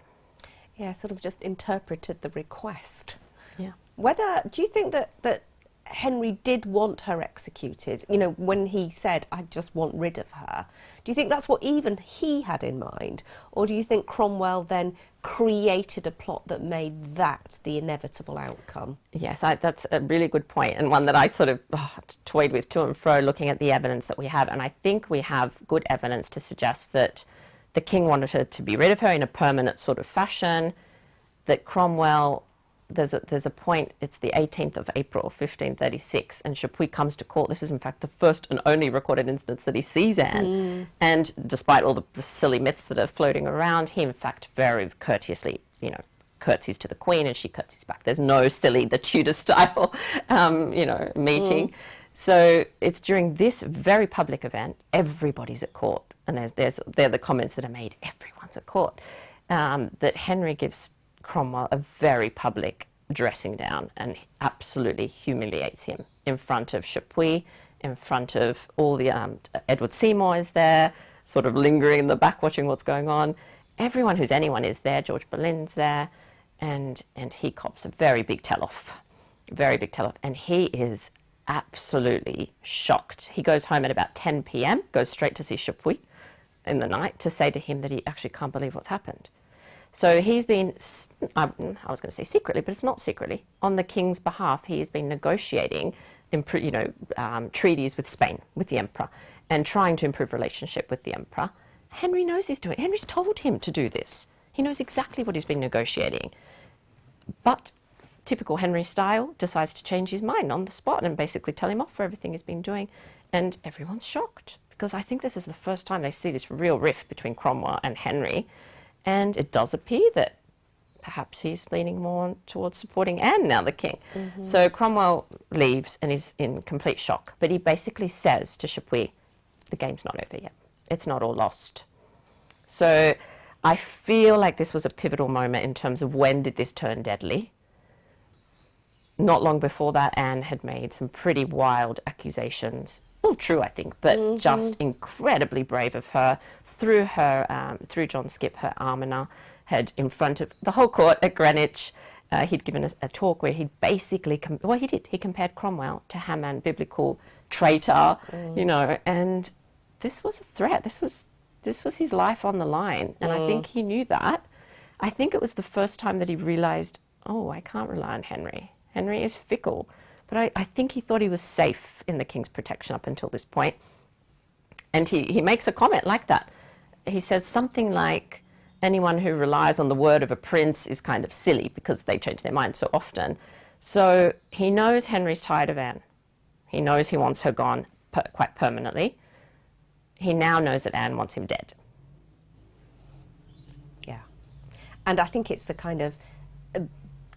Yeah, sort of just interpreted the request. Yeah. Do you think that Henry did want her executed? You know, when he said, I just want rid of her, do you think that's what even he had in mind? Or do you think Cromwell then created a plot that made that the inevitable outcome? Yes, that's a really good point, and one that I sort of toyed with to and fro looking at the evidence that we have. And I think we have good evidence to suggest that the king wanted her to be rid of her in a permanent sort of fashion, that Cromwell, there's a point, it's the 18th of April, 1536, and Chapuis comes to court. This is, in fact, the first and only recorded instance that he sees Anne. And despite all the silly myths that are floating around, he, in fact, very courteously, curtsies to the Queen, and she curtsies back. There's no silly, the Tudor style, meeting. So it's during this very public event, everybody's at court, and they're the comments that are made, everyone's at court, that Henry gives Cromwell a very public dressing down and absolutely humiliates him in front of Chapuis, in front of all the Edward Seymour is there, sort of lingering in the back watching what's going on. Everyone who's anyone is there. George Boleyn's there, and he cops a very big tell-off, and he is absolutely shocked. He goes home at about 10 p.m., goes straight to see Chapuis in the night to say to him that he actually can't believe what's happened. So he's been, I was going to say secretly, but it's not secretly, on the king's behalf, he has been negotiating, treaties with Spain, with the emperor, and trying to improve relationship with the emperor. Henry knows he's doing it. Henry's told him to do this. He knows exactly what he's been negotiating. But typical Henry style, decides to change his mind on the spot and basically tell him off for everything he's been doing. And everyone's shocked, because I think this is the first time they see this real rift between Cromwell and Henry. And it does appear that perhaps he's leaning more towards supporting Anne now, the king. So Cromwell leaves and is in complete shock. But he basically says to Chapuis, the game's not over yet. It's not all lost. So I feel like this was a pivotal moment in terms of when did this turn deadly. Not long before that, Anne had made some pretty wild accusations. All true, I think, but just incredibly brave of her. Through John Skipp, her almoner, had in front of the whole court at Greenwich, he'd given a talk where he'd basically, he compared Cromwell to Haman, biblical traitor, and this was a threat. This was his life on the line, and I think he knew that. I think it was the first time that he realised, oh, I can't rely on Henry. Henry is fickle. But I think he thought he was safe in the king's protection up until this point. And he makes a comment like that. He says something like, anyone who relies on the word of a prince is kind of silly because they change their mind so often. So he knows Henry's tired of Anne. He knows he wants her gone quite permanently. He now knows that Anne wants him dead. Yeah. And I think it's the kind of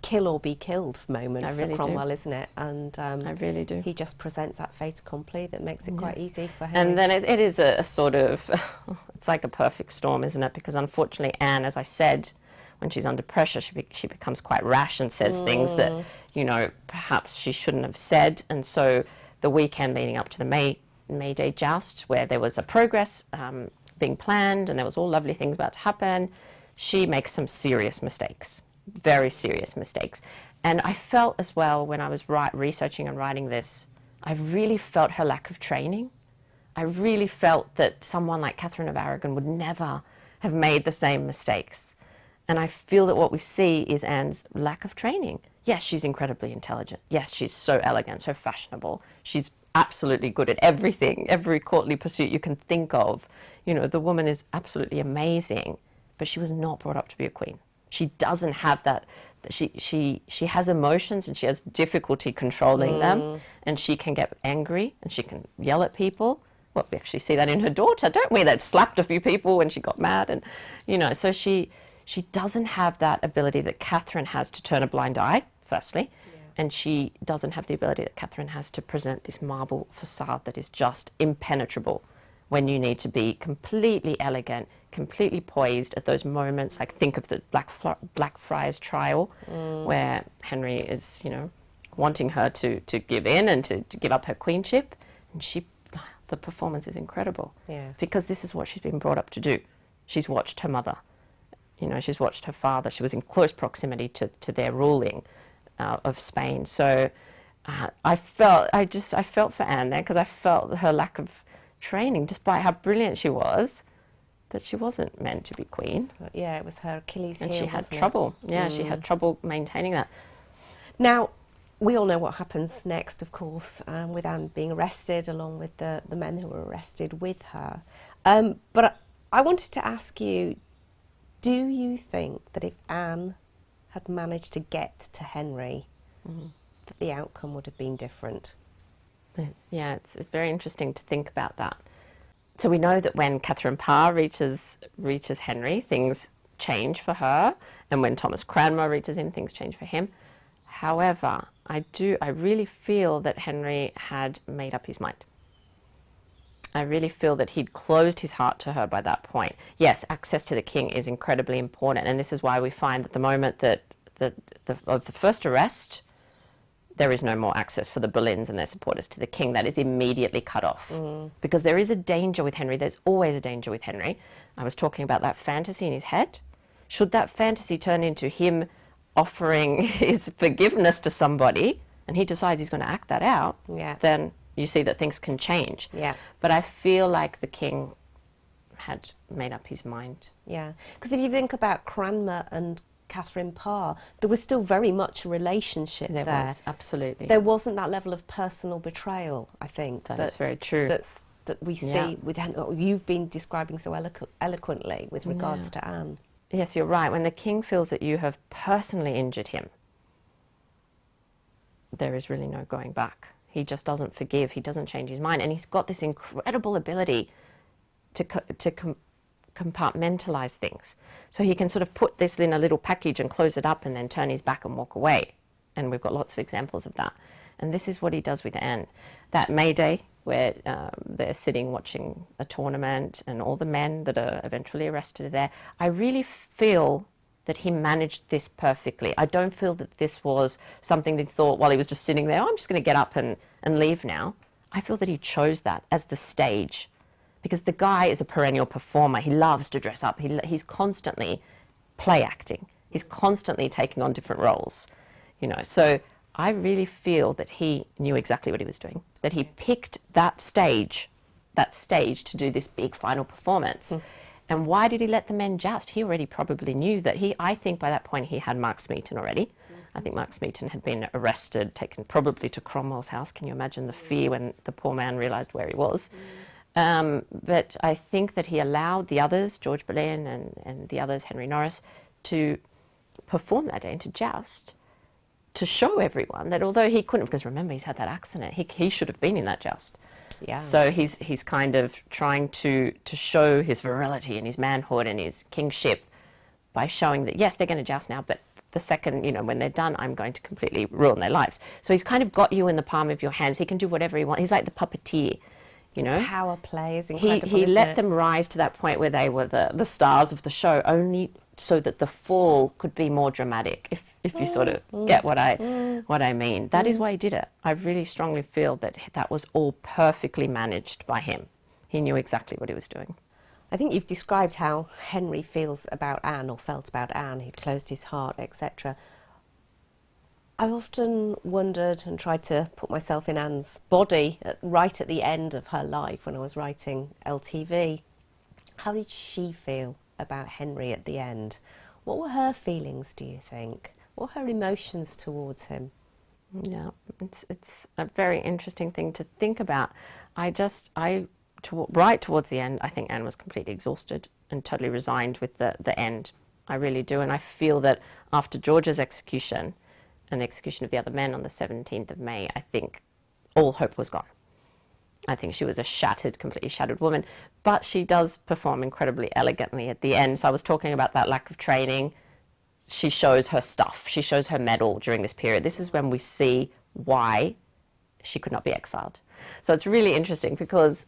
kill or be killed moment for Cromwell, isn't it? And I really do. He just presents that fait accompli that makes it quite easy for him. And then it is a sort of, it's like a perfect storm, isn't it? Because unfortunately Anne, as I said, when she's under pressure, she becomes quite rash and says things that, you know, perhaps she shouldn't have said. And so the weekend leading up to the May Day joust, where there was a progress being planned and there was all lovely things about to happen, she makes some serious mistakes. Very serious mistakes. And I felt as well when I was researching and writing this, I really felt her lack of training. I really felt that someone like Catherine of Aragon would never have made the same mistakes. And I feel that what we see is Anne's lack of training. Yes, she's incredibly intelligent. Yes, she's so elegant, so fashionable. She's absolutely good at everything, every courtly pursuit you can think of. You know, the woman is absolutely amazing, but she was not brought up to be a queen. She doesn't have that. She has emotions and she has difficulty controlling them, and she can get angry and she can yell at people. Well, we actually see that in her daughter, don't we? That slapped a few people when she got mad, and you know, so she doesn't have that ability that Catherine has to turn a blind eye, firstly, and she doesn't have the ability that Catherine has to present this marble facade that is just impenetrable when you need to be completely elegant, completely poised at those moments. Like, think of the Blackfriars trial, where Henry is, you know, wanting her to give in and to give up her queenship, and the performance is incredible. Yes. Because this is what she's been brought up to do. She's watched her mother, you know, she's watched her father. She was in close proximity to their ruling of Spain. So I felt for Anne there, because I felt her lack of training, despite how brilliant she was, that she wasn't meant to be queen. Yeah, it was her Achilles heel. And she had trouble. Yeah, she had trouble maintaining that. Now, we all know what happens next, of course, with Anne being arrested, along with the men who were arrested with her. But I wanted to ask you, do you think that if Anne had managed to get to Henry, that the outcome would have been different? It's very interesting to think about that. So we know that when Catherine Parr reaches Henry, things change for her, and when Thomas Cranmer reaches him, things change for him. However, I really feel that Henry had made up his mind. I really feel that he'd closed his heart to her by that point. Yes, access to the king is incredibly important, and this is why we find at the moment that of the first arrest, there is no more access for the Boleyns and their supporters to the king. That is immediately cut off. Because there is a danger with Henry. There's always a danger with Henry. I was talking about that fantasy in his head. Should that fantasy turn into him offering his forgiveness to somebody, and he decides he's going to act that out, then you see that things can change. Yeah. But I feel like the king had made up his mind. Yeah, because if you think about Cranmer and Catherine Parr, there was still very much a relationship there. There was, absolutely. There wasn't that level of personal betrayal, I think. That is very true. That we see with you've been describing so eloquently with regards to Anne. Yes, you're right. When the king feels that you have personally injured him, there is really no going back. He just doesn't forgive. He doesn't change his mind. And he's got this incredible ability to compartmentalize things. So he can sort of put this in a little package and close it up and then turn his back and walk away. And we've got lots of examples of that. And this is what he does with Anne. That May Day, where they're sitting watching a tournament and all the men that are eventually arrested are there, I really feel that he managed this perfectly. I don't feel that this was something that he thought while he was just sitting there, I'm just going to get up and leave now. I feel that he chose that as the stage, because the guy is a perennial performer. He loves to dress up. He's constantly play acting. He's constantly taking on different roles, you know. So I really feel that he knew exactly what he was doing, that he picked that stage to do this big final performance. And why did he let the men joust? He already probably knew that I think by that point he had Mark Smeaton already. I think Mark Smeaton had been arrested, taken probably to Cromwell's house. Can you imagine the fear when the poor man realised where he was? But I think that he allowed the others, George Boleyn and the others, Henry Norris, to perform that day and to joust, to show everyone that although he couldn't, because remember he's had that accident, he should have been in that joust. Yeah. So he's kind of trying to show his virility and his manhood and his kingship by showing that, yes, they're going to joust now, but the second, when they're done, I'm going to completely ruin their lives. So he's kind of got you in the palm of your hands. He can do whatever he wants. He's like the puppeteer, Power play is incredible. He let them rise to that point where they were the stars of the show, only so that the fall could be more dramatic, if you sort of get what I mean. That is why he did it. I really strongly feel that was all perfectly managed by him. He knew exactly what he was doing. I think you've described how Henry feels about Anne, or felt about Anne. He'd closed his heart, etc. I've often wondered and tried to put myself in Anne's body right at the end of her life when I was writing LTV. How did she feel about Henry at the end? What were her feelings, do you think? What were her emotions towards him? Yeah, it's a very interesting thing to think about. Right towards the end, I think Anne was completely exhausted and totally resigned with the end. I really do. And I feel that after George's execution and the execution of the other men on the 17th of May, I think all hope was gone. I think she was a completely shattered woman. But she does perform incredibly elegantly at the end. So I was talking about that lack of training. She shows her stuff. She shows her mettle during this period. This is when we see why she could not be exiled. So it's really interesting because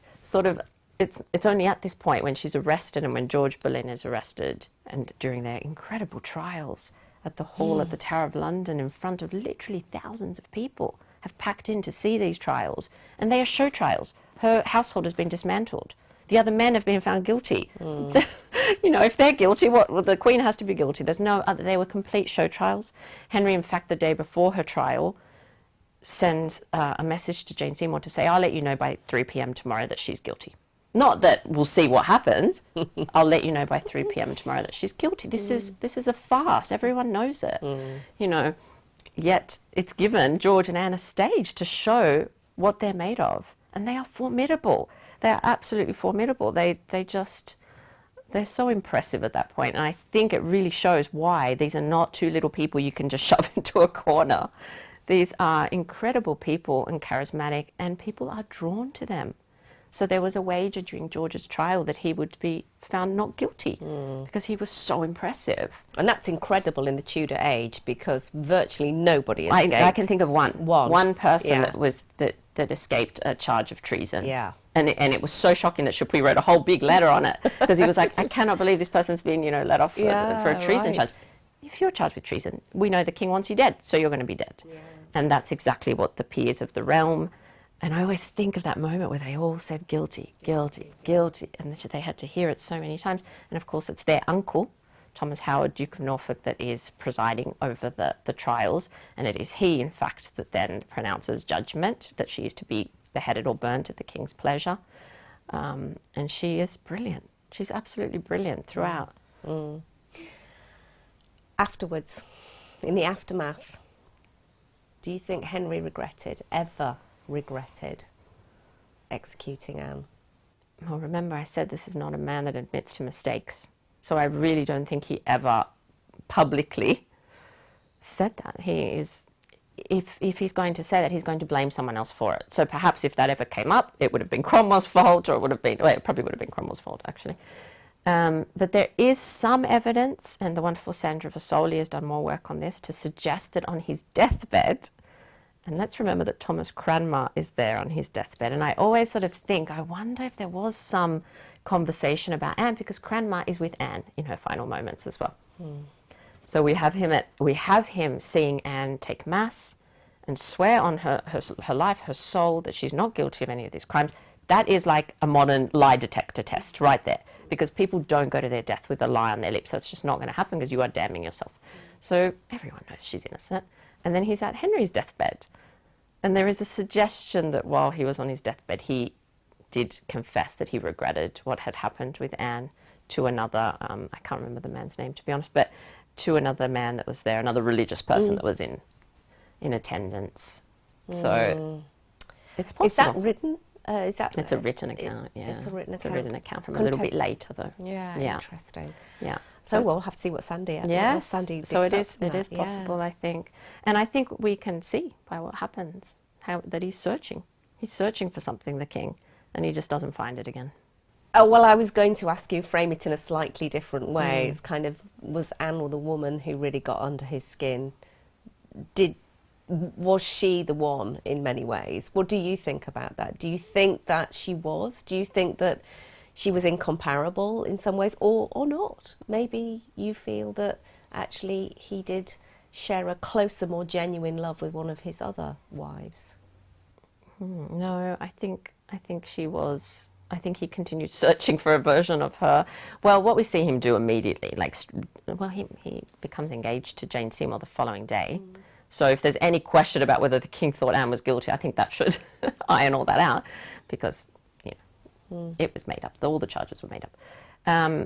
it's only at this point when she's arrested and when George Boleyn is arrested and during their incredible trials at the hall at the Tower of London in front of literally thousands of people have packed in to see these trials, and they are show trials. Her household has been dismantled. The other men have been found guilty. If they're guilty, the Queen has to be guilty. There's no other. They were complete show trials. Henry, in fact, the day before her trial, sends a message to Jane Seymour to say, I'll let you know by 3 p.m. tomorrow that she's guilty. Not that we'll see what happens. I'll let you know by 3 p.m. tomorrow that she's guilty. This is a farce. Everyone knows it. Yet it's given George and Anne a stage to show what they're made of. And they are formidable. They are absolutely formidable. They're so impressive at that point. And I think it really shows why these are not two little people you can just shove into a corner. These are incredible people and charismatic, and people are drawn to them. So there was a wager during George's trial that he would be found not guilty because he was so impressive. And that's incredible in the Tudor age because virtually nobody escaped. I can think of one person that escaped a charge of treason. Yeah. And it was so shocking that Chapuis wrote a whole big letter on it because he was like, I cannot believe this person's been, let off for a treason charge. If you're charged with treason, we know the king wants you dead, so you're going to be dead. Yeah. And that's exactly what the peers of the realm. And I always think of that moment where they all said guilty, guilty, guilty, and they had to hear it so many times. And of course, it's their uncle, Thomas Howard, Duke of Norfolk, that is presiding over the trials. And it is he, in fact, that then pronounces judgment that she is to be beheaded or burnt at the king's pleasure. And she is brilliant. She's absolutely brilliant throughout. Afterwards, in the aftermath, do you think Henry ever regretted executing Anne? Well, remember I said this is not a man that admits to mistakes. So I really don't think he ever publicly said that. If he's going to say that, he's going to blame someone else for it. So perhaps if that ever came up, it would have been Cromwell's fault, or it probably would have been Cromwell's fault, actually. But there is some evidence, and the wonderful Sandra Vasoli has done more work on this, to suggest that on his deathbed, and let's remember that Thomas Cranmer is there on his deathbed, and I always sort of think, I wonder if there was some conversation about Anne, because Cranmer is with Anne in her final moments as well. So we have him seeing Anne take mass and swear on her life, her soul, that she's not guilty of any of these crimes. That is like a modern lie detector test right there, because people don't go to their death with a lie on their lips. That's just not going to happen because you are damning yourself. So everyone knows she's innocent. And then he's at Henry's deathbed. And there is a suggestion that while he was on his deathbed, he did confess that he regretted what had happened with Anne to another, I can't remember the man's name, to be honest, but to another man that was there, another religious person that was in attendance. So it's possible. Is that written? It's a written account, yeah. It's a written account. It's a written account from a little bit later, though. Yeah, Yeah. interesting. Yeah. So we'll have to see what Sandy. Yes. Sandy So it digs up is. It is that, possible, I think, and I think we can see by what happens that he's searching. He's searching for something, the king, and he just doesn't find it again. Oh, well, I was going to ask you, frame it in a slightly different way. It's kind of, was Anne the woman who really got under his skin? Was she the one in many ways? What do you think about that? Do you think that she was? Do you think that she was incomparable in some ways, or not? Maybe you feel that actually he did share a closer, more genuine love with one of his other wives. No, I think she was. I think he continued searching for a version of her. Well, what we see him do immediately, he becomes engaged to Jane Seymour the following day. So if there's any question about whether the king thought Anne was guilty, I think that should iron all that out, because it was made up. All the charges were made up.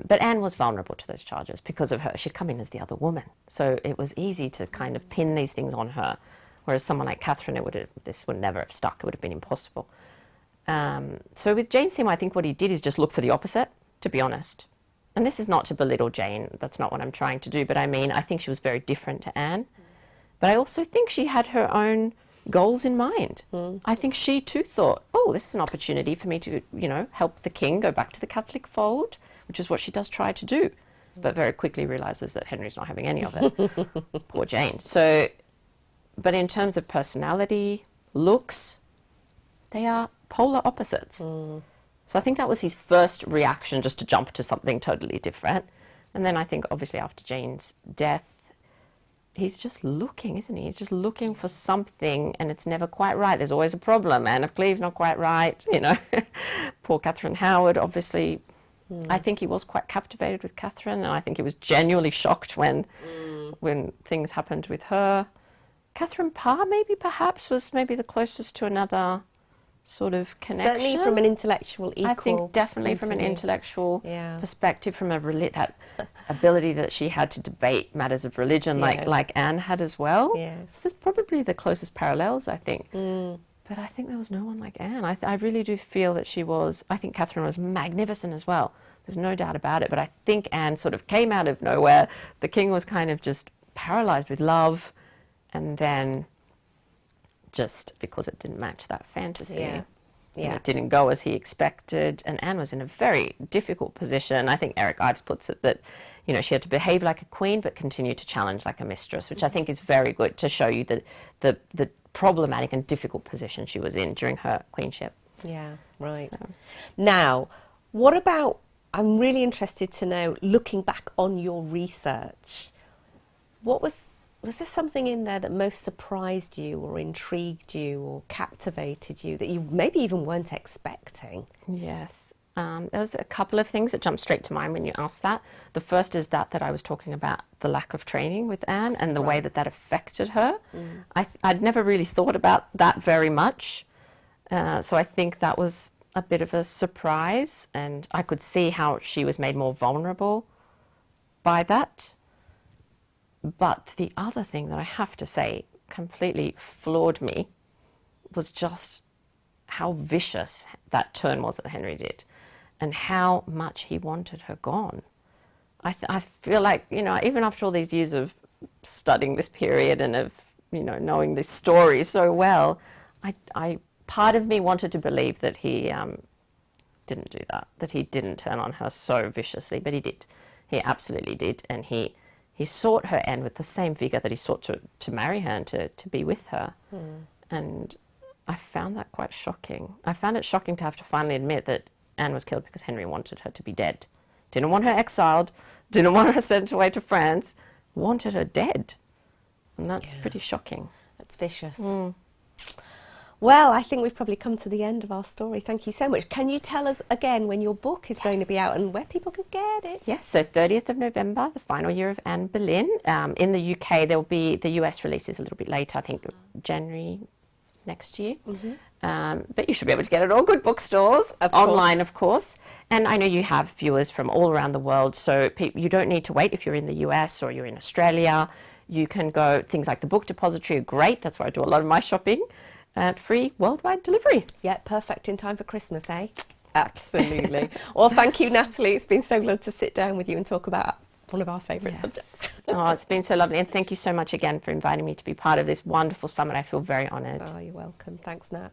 But Anne was vulnerable to those charges because of her. She'd come in as the other woman, so it was easy to kind of pin these things on her. Whereas someone like Catherine, this would never have stuck. It would have been impossible. So with Jane Seymour, I think what he did is just look for the opposite, to be honest. And this is not to belittle Jane. That's not what I'm trying to do. But I mean, I think she was very different to Anne. But I also think she had her own goals in mind. I think she too thought, oh, this is an opportunity for me to, help the king go back to the Catholic fold, which is what she does try to do, but very quickly realizes that Henry's not having any of it. Poor Jane. So, but in terms of personality, looks, they are polar opposites. So I think that was his first reaction, just to jump to something totally different. And then I think obviously after Jane's death, he's just looking, isn't he? He's just looking for something, and it's never quite right. There's always a problem. Anne of Cleves not quite right, Poor Catherine Howard, obviously. I think he was quite captivated with Catherine, and I think he was genuinely shocked when things happened with her. Catherine Parr, perhaps, was maybe the closest to another sort of connection. Certainly from an intellectual equal. I think definitely from an intellectual perspective, from that ability that she had to debate matters of religion, like Anne had as well. Yes. So there's probably the closest parallels, I think. But I think there was no one like Anne. I really do feel that I think Catherine was magnificent as well. There's no doubt about it. But I think Anne sort of came out of nowhere. The king was kind of just paralyzed with love, and then just because it didn't match that fantasy. And it didn't go as he expected, and Anne was in a very difficult position. I think Eric Ives puts it that, she had to behave like a queen but continue to challenge like a mistress, which I think is very good to show you the problematic and difficult position she was in during her queenship. Yeah, right. So. Now, what about, I'm really interested to know, looking back on your research, was there something in there that most surprised you or intrigued you or captivated you that you maybe even weren't expecting? Yes. There was a couple of things that jumped straight to mind when you asked that. The first is that I was talking about the lack of training with Anne and the way that affected her. I'd never really thought about that very much. So I think that was a bit of a surprise, and I could see how she was made more vulnerable by that. But the other thing that I have to say completely floored me was just how vicious that turn was that Henry did, and how much he wanted her gone. I feel like, even after all these years of studying this period and of, knowing this story so well, I part of me wanted to believe that he didn't do that he didn't turn on her so viciously, but he did. He absolutely did, and he sought her end with the same vigor that he sought to marry her and to be with her. And I found that quite shocking. I found it shocking to have to finally admit that Anne was killed because Henry wanted her to be dead. Didn't want her exiled, didn't want her sent away to France, wanted her dead. And that's pretty shocking. That's vicious. Well, I think we've probably come to the end of our story. Thank you so much. Can you tell us again when your book is going to be out and where people can get it? Yes, so 30th of November, the final year of Anne Boleyn. In the UK, there will be, the US release is a little bit later, I think January next year. but you should be able to get it at all good bookstores, online, of course. And I know you have viewers from all around the world, so you don't need to wait if you're in the US or you're in Australia. You can go, things like the Book Depository are great. That's where I do a lot of my shopping. Free worldwide delivery. Yeah, perfect in time for Christmas, eh? Absolutely. Well, thank you, Natalie. It's been so good to sit down with you and talk about one of our favourite subjects. Oh, it's been so lovely. And thank you so much again for inviting me to be part of this wonderful summit. I feel very honoured. Oh, you're welcome. Thanks, Nat.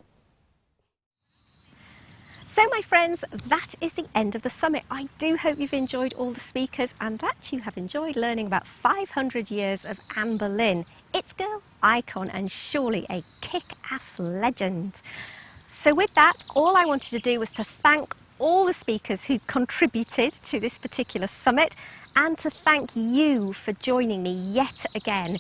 So, my friends, that is the end of the summit. I do hope you've enjoyed all the speakers and that you have enjoyed learning about 500 years of Anne Boleyn, its girl, icon, and surely a kick-ass legend. So with that, all I wanted to do was to thank all the speakers who contributed to this particular summit and to thank you for joining me yet again.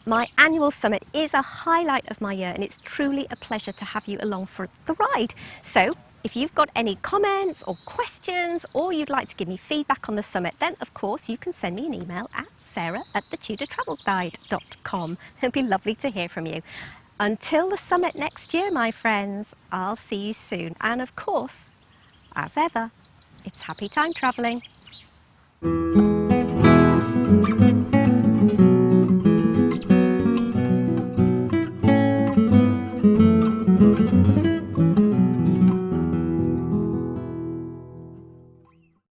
My annual summit is a highlight of my year and it's truly a pleasure to have you along for the ride. So if you've got any comments or questions or you'd like to give me feedback on the summit, then of course you can send me an email at sarah@thetudortravelguide.com. It'd be lovely to hear from you. Until the summit next year, my friends, I'll see you soon. And of course, as ever, it's happy time travelling.